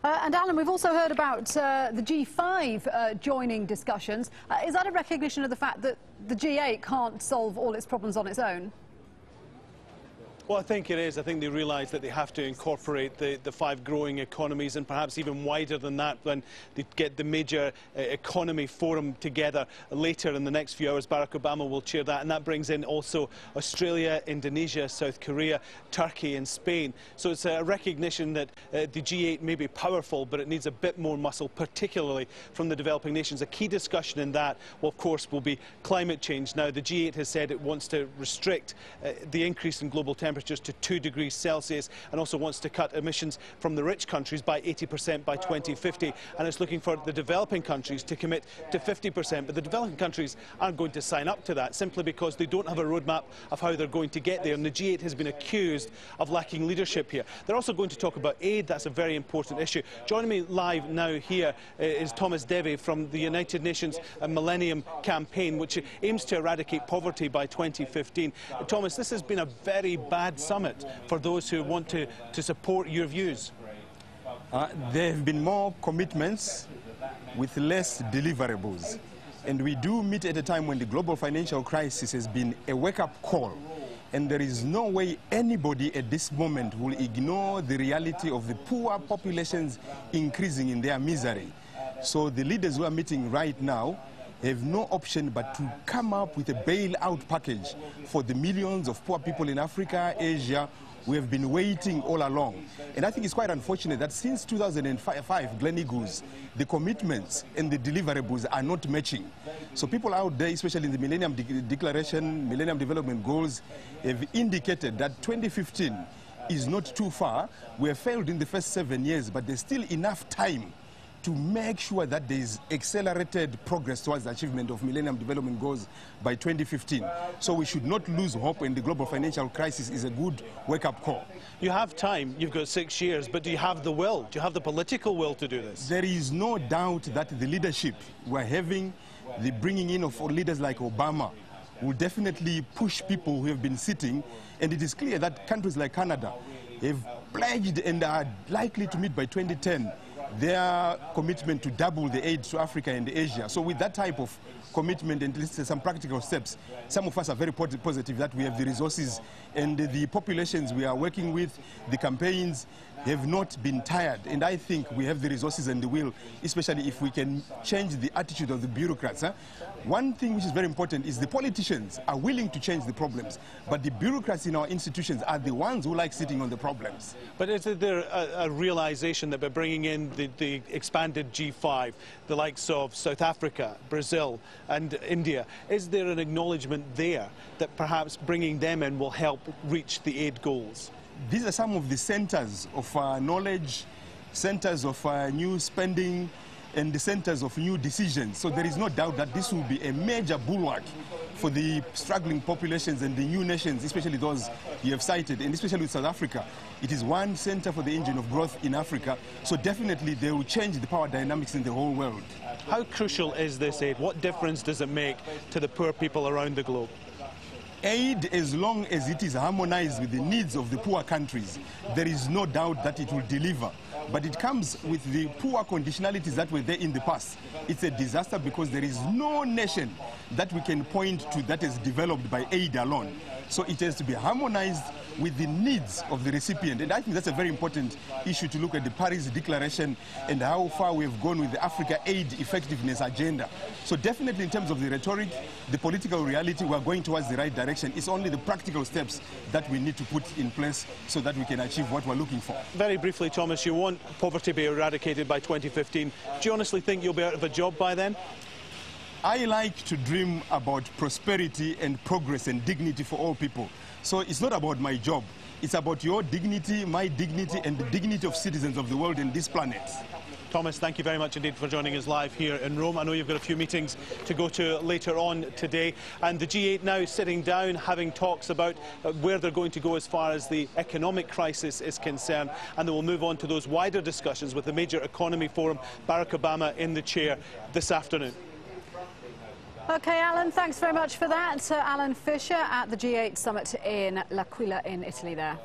And Alan, we've also heard about the G5 joining discussions. Is that a recognition of the fact that the G8 can't solve all its problems on its own? Well, I think it is. I think they realise that they have to incorporate the five growing economies, and perhaps even wider than that when they get the major economy forum together later in the next few hours. Barack Obama will chair that, and that brings in also Australia, Indonesia, South Korea, Turkey and Spain. So it's a recognition that the G8 may be powerful, but it needs a bit more muscle, particularly from the developing nations. A key discussion in that, well, of course, will be climate change. Now, the G8 has said it wants to restrict the increase in global temperatures to 2 degrees Celsius, and also wants to cut emissions from the rich countries by 80% by 2050, and it's looking for the developing countries to commit to 50%. But the developing countries aren't going to sign up to that simply because they don't have a roadmap of how they're going to get there, and the G8 has been accused of lacking leadership here. They're also going to talk about aid. That's a very important issue. Joining me live now here is Thomas Deve from the United Nations Millennium campaign, which aims to eradicate poverty by 2015. Thomas, this has been a very bad summit for those who want to support your views. There have been more commitments with less deliverables. And we do meet at a time when the global financial crisis has been a wake-up call. And there is no way anybody at this moment will ignore the reality of the poor populations increasing in their misery. So the leaders who are meeting right now have no option but to come up with a bailout package for the millions of poor people in Africa, Asia. We have been waiting all along. And I think it's quite unfortunate that since 2005, Glen Eagles, the commitments and the deliverables are not matching. So people out there, especially in the Millennium Declaration, Millennium Development Goals, have indicated that 2015 is not too far. We have failed in the first 7 years, but there's still enough time to make sure that there is accelerated progress towards the achievement of Millennium Development Goals by 2015. So we should not lose hope, and the global financial crisis is a good wake-up call. You have time, you've got 6 years, but do you have the will? Do you have the political will to do this? There is no doubt that the leadership we're having, the bringing in of leaders like Obama, will definitely push people who have been sitting, and it is clear that countries like Canada have pledged and are likely to meet by 2010 their commitment to double the aid to Africa and Asia. So with that type of commitment and some practical steps, some of us are very positive that we have the resources, and the populations we are working with, the campaigns have not been tired. And I think we have the resources and the will, especially if we can change the attitude of the bureaucrats. One thing which is very important is the politicians are willing to change the problems, but the bureaucrats in our institutions are the ones who like sitting on the problems. But is there a realisation that by bringing in the expanded G5, the likes of South Africa, Brazil and India, is there an acknowledgement there that perhaps bringing them in will help reach the aid goals? These are some of the centers of knowledge, centers of new spending, and the centers of new decisions. So there is no doubt that this will be a major bulwark for the struggling populations and the new nations, especially those you have cited, and especially with South Africa. It is one center for the engine of growth in Africa, so definitely they will change the power dynamics in the whole world. How crucial is this aid? What difference does it make to the poor people around the globe? Aid, as long as it is harmonized with the needs of the poor countries, there is no doubt that it will deliver. But it comes with the poor conditionalities that were there in the past. It's a disaster because there is no nation that we can point to that is developed by aid alone. So it has to be harmonized with the needs of the recipient. And I think that's a very important issue to look at the Paris Declaration and how far we have gone with the Africa Aid Effectiveness Agenda. So definitely in terms of the rhetoric, the political reality, we're going towards the right direction. It's only the practical steps that we need to put in place so that we can achieve what we're looking for. Very briefly, Thomas, you want poverty to be eradicated by 2015. Do you honestly think you'll be out of a job by then? I like to dream about prosperity and progress and dignity for all people. So it's not about my job. It's about your dignity, my dignity, and the dignity of citizens of the world and this planet. Thomas, thank you very much indeed for joining us live here in Rome. I know you've got a few meetings to go to later on today. And the G8 now sitting down, having talks about where they're going to go as far as the economic crisis is concerned. And then we'll move on to those wider discussions with the major economy forum, Barack Obama in the chair this afternoon. OK, Alan, thanks very much for that. Alan Fisher at the G8 summit in L'Aquila in Italy there.